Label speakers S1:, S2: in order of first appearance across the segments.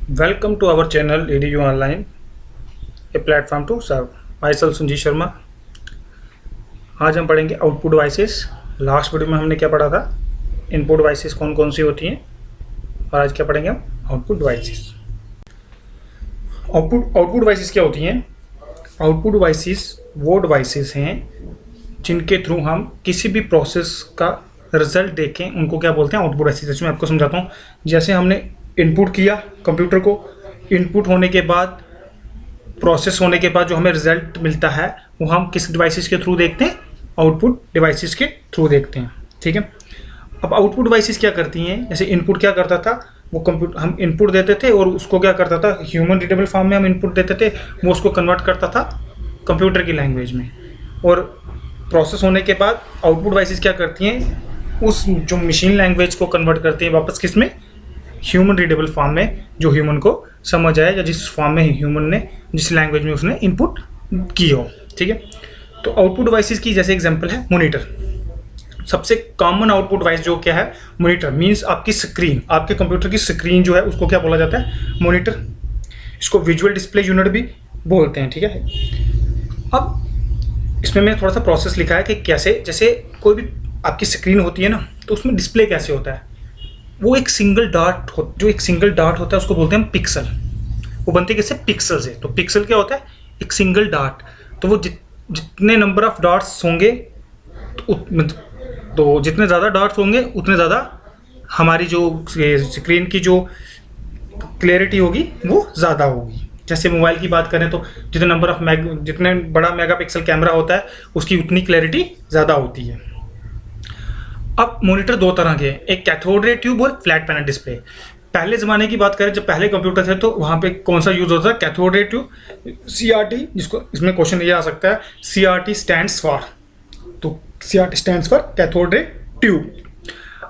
S1: Welcome to our channel EDU Online, a platform to serve. Myself Sanjeev Sharma. आज हम पढ़ेंगे output devices. Last video में हमने क्या पढ़ा था, इनपुट डिवाइसेस कौन कौन सी होती हैं, और आज क्या पढ़ेंगे हम, आउटपुट डिवाइसेस। आउटपुट डिवाइसेस क्या होती हैं? आउटपुट डिवाइसेस वो डिवाइसेस हैं जिनके थ्रू हम किसी भी प्रोसेस का रिजल्ट देखें, उनको क्या बोलते हैं, आउटपुट डिवाइसेस। मैं आपको समझाता हूँ। जैसे हमने इनपुट किया कंप्यूटर को, इनपुट होने के बाद, प्रोसेस होने के बाद जो हमें रिजल्ट मिलता है वो हम किस डिवाइसेस के थ्रू देखते हैं, आउटपुट डिवाइसेस के थ्रू देखते हैं। ठीक है। अब आउटपुट डिवाइसेस क्या करती हैं? जैसे इनपुट क्या करता था, वो कंप्यूटर, हम इनपुट देते थे और उसको क्या करता था, ह्यूमन रीडेबल फॉर्म में हम इनपुट देते थे, वो उसको कन्वर्ट करता था कंप्यूटर की लैंग्वेज में। और प्रोसेस होने के बाद आउटपुट डिवाइसेस क्या करती हैं, उस जो मशीन लैंग्वेज को कन्वर्ट करती हैं वापस किस में, ह्यूमन रीडेबल फॉर्म में, जो ह्यूमन को समझ आए, या जिस फॉर्म में ह्यूमन ने, जिस लैंग्वेज में उसने इनपुट की हो। ठीक है। तो आउटपुट डिवाइसेस की जैसे एग्जांपल है मॉनिटर। सबसे कॉमन आउटपुट डिवाइस जो क्या है, मॉनिटर। मींस आपकी स्क्रीन, आपके कंप्यूटर की स्क्रीन जो है उसको क्या बोला जाता है, मॉनिटर। इसको विजुअल डिस्प्ले यूनिट भी बोलते हैं। ठीक है। अब इसमें मैं थोड़ा सा प्रोसेस लिखा है कि कैसे, जैसे कोई भी आपकी स्क्रीन होती है ना, तो उसमें डिस्प्ले कैसे होता है, वो एक सिंगल डॉट जो एक सिंगल डॉट होता है उसको बोलते हैं हम पिक्सल। वो बनते कैसे, पिक्सल से। तो पिक्सल क्या होता है, एक सिंगल डॉट। तो वो जितने नंबर ऑफ डॉट्स होंगे, तो जितने ज़्यादा डॉट्स होंगे उतने ज़्यादा हमारी जो स्क्रीन की जो क्लैरिटी होगी वो ज़्यादा होगी। जैसे मोबाइल की बात करें तो जितने बड़ा मेगापिक्सल कैमरा होता है उसकी उतनी क्लैरिटी ज़्यादा होती है। अब मॉनिटर दो तरह के हैं, एक कैथोड रे ट्यूब और फ्लैट पैनल डिस्प्ले। पहले ज़माने की बात करें, जब पहले कंप्यूटर थे, तो वहाँ पे कौन सा यूज़ होता है, कैथोड रे ट्यूब, CRT, जिसको इसमें क्वेश्चन ये आ सकता है, CRT स्टैंड्स फॉर। तो CRT stands for cathode ray tube.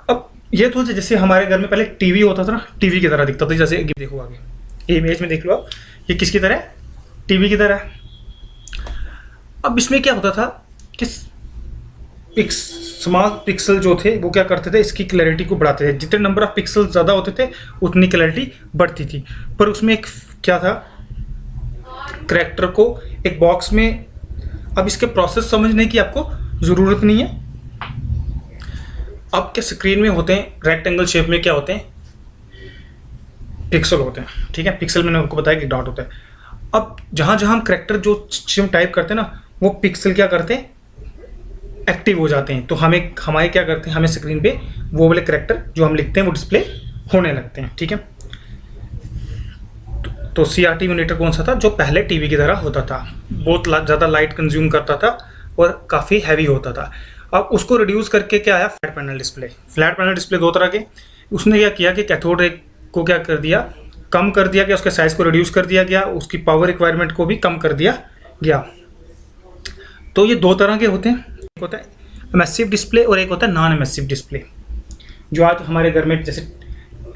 S1: अब ये तो जैसे हमारे घर में पहले टीवी होता था ना, टीवी की तरह दिखता था। जैसे देखो आगे इमेज में देख लो आप, ये किसकी तरह है, टीवी की तरह है। अब इसमें क्या होता था कि स्मॉल पिक्सल जो थे वो क्या करते थे, इसकी क्लैरिटी को बढ़ाते थे। जितने नंबर ऑफ पिक्सल ज़्यादा होते थे उतनी क्लैरिटी बढ़ती थी। पर उसमें एक क्या था, करैक्टर को एक बॉक्स में, अब इसके प्रोसेस समझने की आपको ज़रूरत नहीं है। आपके स्क्रीन में होते हैं रेक्टेंगल शेप में, क्या होते हैं, पिक्सल होते हैं। ठीक है। पिक्सल मैंने आपको बताया कि डॉट होता है। अब जहाँ जहाँ हम करैक्टर जो टाइप करते हैं ना, वो पिक्सल क्या करते हैं, एक्टिव हो जाते हैं। तो हमारे क्या करते हैं, हमें स्क्रीन पे वो वाले करैक्टर जो हम लिखते हैं वो डिस्प्ले होने लगते हैं। ठीक है। तो CRT मॉनिटर कौन सा था, जो पहले टीवी की तरह होता था, बहुत ज़्यादा लाइट कंज्यूम करता था और काफ़ी हैवी होता था। अब उसको रिड्यूस करके क्या आया, flat panel display. Flat panel display दो तरह के। उसने क्या किया कि कैथोड रे को क्या कर दिया, कम कर दिया गया, उसके साइज़ को रिड्यूस कर दिया गया, उसकी पावर रिक्वायरमेंट को भी कम कर दिया गया। तो ये दो तरह के होते हैं, एक होता है एमिसिव डिस्प्ले और एक होता है नॉन एमिसिव डिस्प्ले, जो आज हमारे घर में जैसे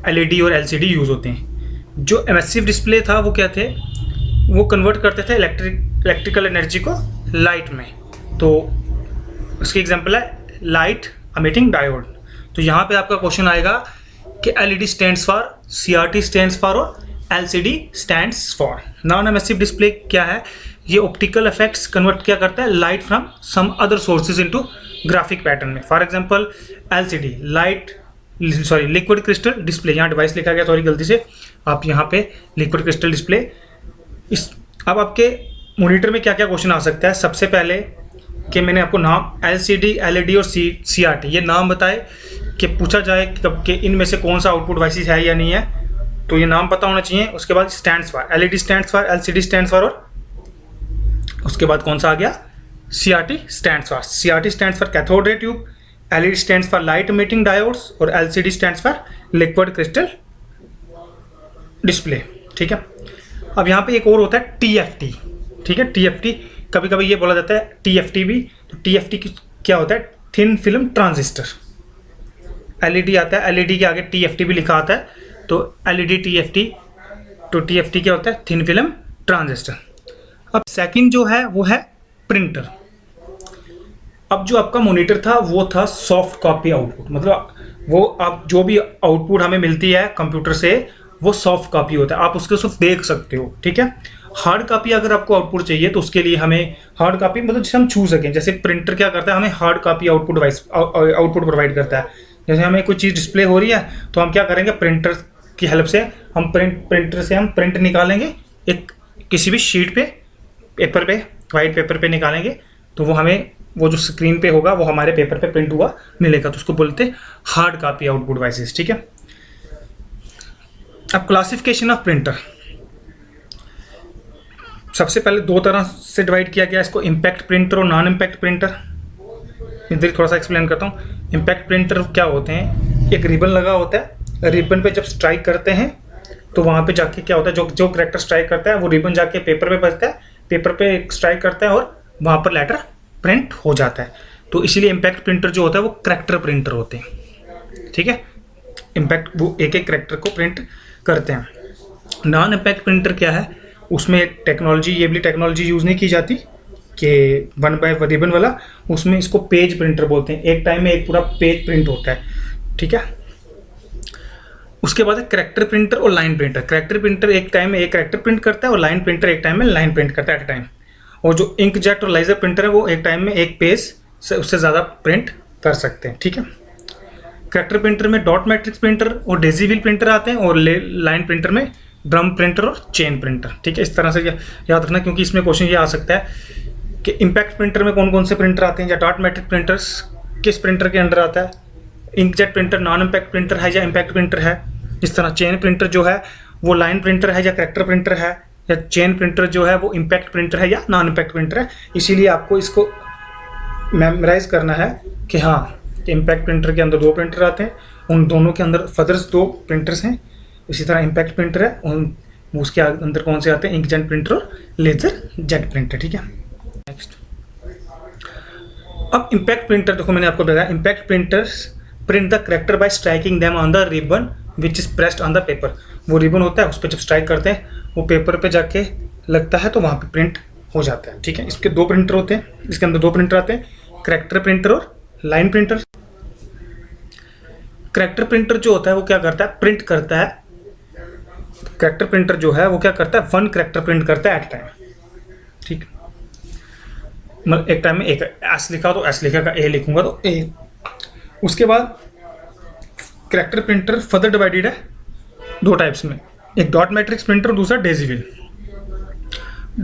S1: LED और LCD यूज़ होते हैं। जो एमिसिव डिस्प्ले था वो क्या थे, वो कन्वर्ट करते थे इलेक्ट्रिकल एनर्जी को लाइट में। तो उसकी एग्जांपल है लाइट एमिटिंग डायोड। तो यहाँ पे आपका क्वेश्चन आएगा कि LED stands for, CRT stands for और LCD stands for. Non emissive display क्या है, ये ऑप्टिकल इफेक्ट्स कन्वर्ट क्या करता है, light from some other sources into graphic pattern में। For example LCD, liquid crystal display. यहाँ डिवाइस लिखा गया, सॉरी गलती से, आप यहाँ पे लिक्विड क्रिस्टल डिस्प्ले। अब आपके मॉनिटर में क्या क्या क्वेश्चन आ सकता है, सबसे पहले कि मैंने आपको नाम LCD, LED और CRT ये नाम बताए, कि पूछा जाए कि इनमें से कौन सा आउटपुट डिवाइसेस है या नहीं है, तो ये नाम पता होना चाहिए। उसके बाद stands for, LED stands for, LCD stands for, और उसके बाद कौन सा आ गया, CRT stands for. CRT stands for cathode ray tube, LED stands for light emitting diodes और LCD stands for liquid crystal display. ठीक है। अब यहाँ पे एक और होता है TFT। ठीक है। TFT कभी कभी ये बोला जाता है TFT भी। तो TFT क्या होता है, थिन फिल्म ट्रांजिस्टर। LED आता है, LED के आगे TFT भी लिखा आता है, तो LED TFT। तो TFT क्या होता है, थिन फिल्म ट्रांजिस्टर। अब सेकंड जो है वो है प्रिंटर। अब जो आपका मॉनिटर था वो था सॉफ्ट कॉपी आउटपुट, मतलब वो आप जो भी आउटपुट हमें मिलती है कंप्यूटर से वो सॉफ्ट कॉपी होता है, आप उसको सिर्फ देख सकते हो, ठीक है। हार्ड कॉपी अगर आपको आउटपुट चाहिए तो उसके लिए हमें हार्ड कॉपी मतलब जिसे हम छू सकें, जैसे प्रिंटर क्या करता है, हमें हार्ड कॉपी आउटपुट प्रोवाइड करता है। जैसे हमें कोई चीज़ डिस्प्ले हो रही है तो हम क्या करेंगे, प्रिंटर की हेल्प से हम प्रिंटर से हम प्रिंट निकालेंगे, एक किसी भी शीट पे, पेपर पे, वाइट पेपर पे निकालेंगे, तो वो हमें वो जो स्क्रीन पे होगा वो हमारे पेपर पे प्रिंट हुआ मिलेगा, तो उसको बोलते हैं हार्ड कॉपी आउटपुट डिवाइसेस, ठीक है। अब क्लासिफिकेशन ऑफ प्रिंटर, सबसे पहले दो तरह से डिवाइड किया गया इसको, इम्पैक्ट प्रिंटर और नॉन इम्पैक्ट प्रिंटर। इधर थोड़ा सा एक्सप्लेन करता हूँ। इम्पैक्ट प्रिंटर क्या होते हैं, एक रिबन लगा होता है, रिबन पे जब स्ट्राइक करते हैं तो वहाँ पे जाके क्या होता है, जो करेक्टर स्ट्राइक करता है वो रिबन जाके पेपर पे बजता है, पेपर पे स्ट्राइक करता है और वहाँ पर लेटर प्रिंट हो जाता है। तो इसीलिए इम्पैक्ट प्रिंटर जो होता है वो करेक्टर प्रिंटर होते हैं, ठीक है। इम्पैक्ट वो एक एक करेक्टर को प्रिंट करते हैं। नॉन इम्पैक्ट प्रिंटर क्या है, उसमें टेक्नोलॉजी, ये वाली टेक्नोलॉजी यूज़ नहीं की जाती कि वन बाय रिबन वाला, उसमें इसको पेज प्रिंटर बोलते हैं। एक टाइम में एक पूरा पेज प्रिंट होता है, ठीक है। उसके बाद है करेक्टर प्रिंटर और लाइन प्रिंटर। करेक्टर प्रिंटर एक टाइम में एक करेक्टर प्रिंट करता है और लाइन प्रिंटर एक टाइम में लाइन प्रिंट करता है एट अ टाइम। और जो इंकजेट और लेजर प्रिंटर है वो एक टाइम में एक पेज से उससे ज़्यादा प्रिंट कर सकते हैं, ठीक है। करेक्टर प्रिंटर में डॉट मैट्रिक्स प्रिंटर और डेजी व्हील प्रिंटर आते हैं, और लाइन प्रिंटर में ड्रम प्रिंटर और चेन प्रिंटर, ठीक है। इस तरह से याद रखना, क्योंकि इसमें क्वेश्चन ये आ सकता है कि इम्पैक्ट प्रिंटर में कौन कौन से प्रिंटर आते हैं, या डॉट मैट्रिक प्रिंटर्स किस प्रिंटर के अंडर आता है, inkjet printer non impact printer है या इम्पैक्ट प्रिंटर है। इस तरह चेन प्रिंटर जो है वो लाइन प्रिंटर है या करेक्टर प्रिंटर है, या चेन प्रिंटर जो है वो इम्पैक्ट प्रिंटर है या नॉन इम्पैक्ट प्रिंटर है। इसीलिए आपको इसको मेमोराइज करना है कि हाँ, इम्पैक्ट प्रिंटर के अंदर दो प्रिंटर आते हैं, उन दोनों के अंदर फर्दर्स दो प्रिंटर्स हैं। इसी तरह इम्पैक्ट प्रिंटर है, उन उसके अंदर कौन से आते हैं, इंकजेट प्रिंटर और लेजर जेट प्रिंटर, ठीक है। नेक्स्ट, अब इम्पैक्ट प्रिंटर देखो, मैंने आपको बताया impact printers print the character bye striking them on the ribbon which is pressed on the paper. वो रिबन होता है, उस पर जब स्ट्राइक करते हैं वो पेपर पे जाके लगता है तो वहाँ पे प्रिंट हो जाता है, ठीक है। इसके दो प्रिंटर होते हैं, इसके अंदर दो प्रिंटर आते हैं, करेक्टर प्रिंटर और लाइन प्रिंटर। करेक्टर प्रिंटर जो होता है वो क्या करता है, प्रिंट करता है। करेक्टर प्रिंटर जो है वो क्या करता है, वन करेक्टर प्रिंट करता है एट टाइम, ठीक। मतलब एक टाइम में एक एस लिखा तो एस लिखेगा, ए लिखूंगा तो ए। उसके बाद करेक्टर प्रिंटर फर्दर डिवाइडेड है दो टाइप्स में, एक डॉट मैट्रिक्स प्रिंटर और दूसरा Daisy wheel.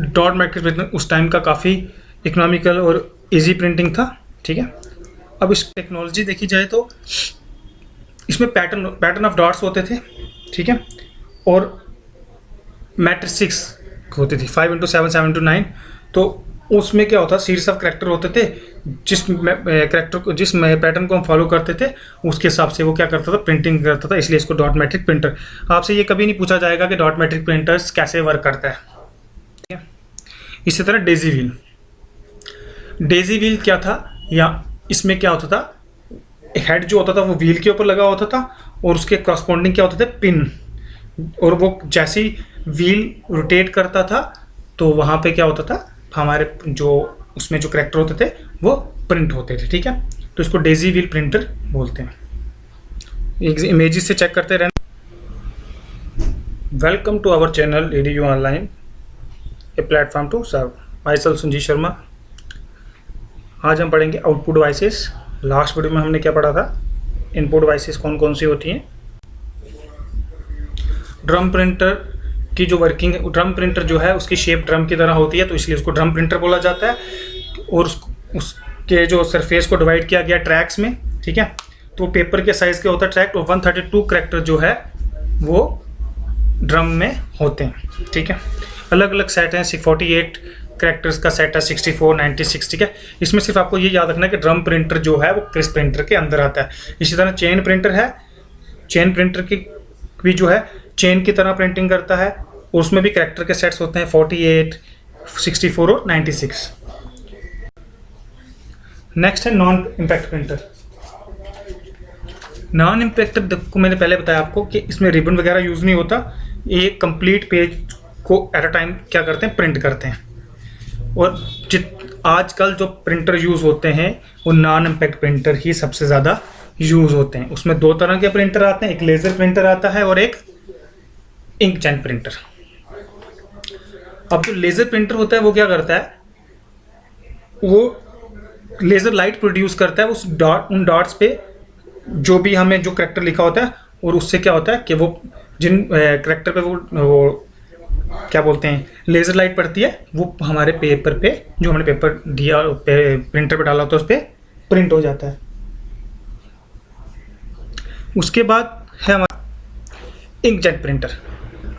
S1: Dot matrix printer उस टाइम का काफ़ी इकोनॉमिकल और इजी प्रिंटिंग था, ठीक है। अब इस टेक्नोलॉजी देखी जाए तो इसमें पैटर्न ऑफ डॉट्स होते थे, ठीक है, और मैट्रिक्स होती थी 5 into 7 7 into 9। तो उसमें क्या होता, सीरीज ऑफ करेक्टर होते थे, जिस करेक्टर को, जिस पैटर्न को हम फॉलो करते थे उसके हिसाब से वो क्या करता था, प्रिंटिंग करता था। इसलिए इसको डॉट मैट्रिक प्रिंटर। आपसे ये कभी नहीं पूछा जाएगा कि डॉट मैट्रिक प्रिंटर्स कैसे वर्क करता है, ठीक है। इसी तरह डेजी व्हील, डेजी व्हील क्या था, या इसमें क्या होता था, हेड जो होता था वो व्हील के ऊपर लगा होता था और उसके कॉरस्पॉन्डिंग क्या होते थे, पिन, और वो जैसे ही व्हील रोटेट करता था तो वहाँ पे क्या होता था, हमारे जो उसमें जो करेक्टर होते थे वो प्रिंट होते थे, ठीक है। तो इसको डेजी व्हील प्रिंटर बोलते हैं। इमेजेस से चेक करते रहना। Welcome to our channel EDU online, a platform to serve. Myself Sanjeev Sharma. आज हम पढ़ेंगे आउटपुट डिवाइसेस। लास्ट वीडियो में हमने क्या पढ़ा था, इनपुट डिवाइसेस कौन कौन सी होती हैं। ड्रम प्रिंटर की जो वर्किंग है, ड्रम प्रिंटर जो है उसकी शेप ड्रम की तरह होती है, तो इसलिए उसको ड्रम प्रिंटर बोला जाता है। और उसके जो सरफेस को डिवाइड किया गया ट्रैक्स में, ठीक है। तो पेपर के साइज़ के होता है ट्रैक, और 132 करेक्टर जो है वो ड्रम में होते हैं, ठीक है। अलग अलग सेट हैं, 48 करेक्टर्स का सेट है, 64, 96, ठीक है। इसमें सिर्फ आपको ये याद रखना है कि ड्रम प्रिंटर जो है वो क्रिस प्रिंटर के अंदर आता है। इसी तरह चेन प्रिंटर है, चेन प्रिंटर की भी जो है चेन की तरह प्रिंटिंग करता है, और उसमें भी करेक्टर के सेट्स होते हैं 48, 64 और 96। नेक्स्ट है non impact printer. Non impact को मैंने पहले बताया आपको कि इसमें रिबन वगैरह यूज़ नहीं होता, ये कंप्लीट पेज को एट अ टाइम क्या करते हैं, प्रिंट करते हैं। और आजकल जो प्रिंटर यूज़ होते हैं वो नॉन इम्पैक्ट प्रिंटर ही सबसे ज़्यादा यूज़ होते हैं। उसमें दो तरह के प्रिंटर आते हैं, एक लेज़र प्रिंटर आता है और एक इंकजेट प्रिंटर। अब जो लेज़र प्रिंटर होता है वो क्या करता है, वो लेज़र लाइट प्रोड्यूस करता है उन डॉट्स पे जो भी हमें जो करैक्टर लिखा होता है, और उससे क्या होता है कि वो जिन करैक्टर पे वो क्या बोलते हैं लेज़र लाइट पड़ती है, वो हमारे पेपर पे जो हमने पेपर दिया प्रिंटर पे डाला होता है उस पर प्रिंट हो जाता है। उसके बाद है हमारा इंकजेट प्रिंटर।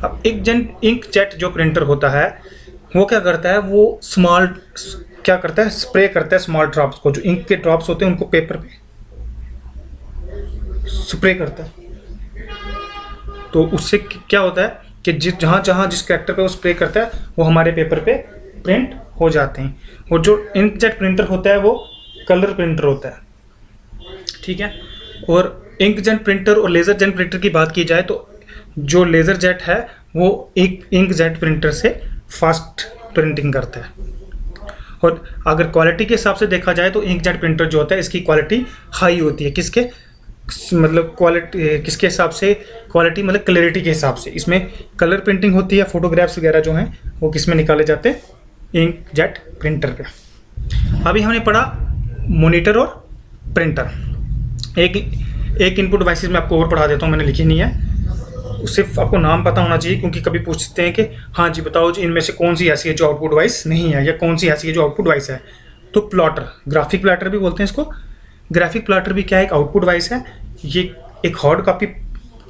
S1: अब इंकजेट जो प्रिंटर होता है वो क्या करता है, वो स्प्रे करता है स्मॉल ड्रॉप्स को, जो इंक के ड्रॉप्स होते हैं उनको पेपर पे स्प्रे करता है। तो उससे क्या होता है कि जिस कैरेक्टर पे वो स्प्रे करता है वो हमारे पेपर पे प्रिंट हो जाते हैं। और जो इंकजेट प्रिंटर होता है वो कलर प्रिंटर होता है, ठीक है। और इंकजेट प्रिंटर और लेज़र जेट प्रिंटर की बात की जाए तो जो लेज़र जेट है वो एक इंकजेट प्रिंटर से फास्ट प्रिंटिंग करता है। और अगर क्वालिटी के हिसाब से देखा जाए तो इंकजेट प्रिंटर जो होता है इसकी क्वालिटी हाई होती है। किसके हिसाब से क्वालिटी, मतलब क्लैरिटी के हिसाब से। इसमें कलर प्रिंटिंग होती है, फोटोग्राफ्स वगैरह जो हैं वो किस में निकाले जाते हैं, इंकजेट प्रिंटर पे। अभी हमने पढ़ा मॉनिटर और प्रिंटर। एक इनपुट डिवाइसेस में आपको और पढ़ा देता हूँ, मैंने लिखी नहीं है, सिर्फ आपको नाम पता होना चाहिए, क्योंकि कभी पूछते हैं कि हाँ जी बताओ जी इनमें से कौन सी ऐसी है जो आउटपुट डिवाइस नहीं है, या कौन सी ऐसी है जो आउटपुट डिवाइस है। तो प्लॉटर, ग्राफिक प्लॉटर भी बोलते हैं इसको। ग्राफिक प्लॉटर भी क्या है, एक आउटपुट डिवाइस है। ये एक हार्ड कॉपी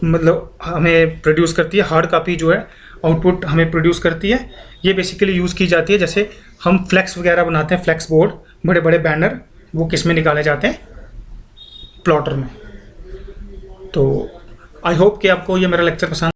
S1: मतलब हमें प्रोड्यूस करती है, हार्ड कॉपी जो है आउटपुट हमें प्रोड्यूस करती है। ये बेसिकली यूज़ की जाती है जैसे हम फ्लैक्स वगैरह बनाते हैं, फ्लैक्स बोर्ड, बड़े बड़े बैनर, वो किस में निकाले जाते हैं, प्लॉटर में। तो आई होप कि आपको ये मेरा लेक्चर पसंद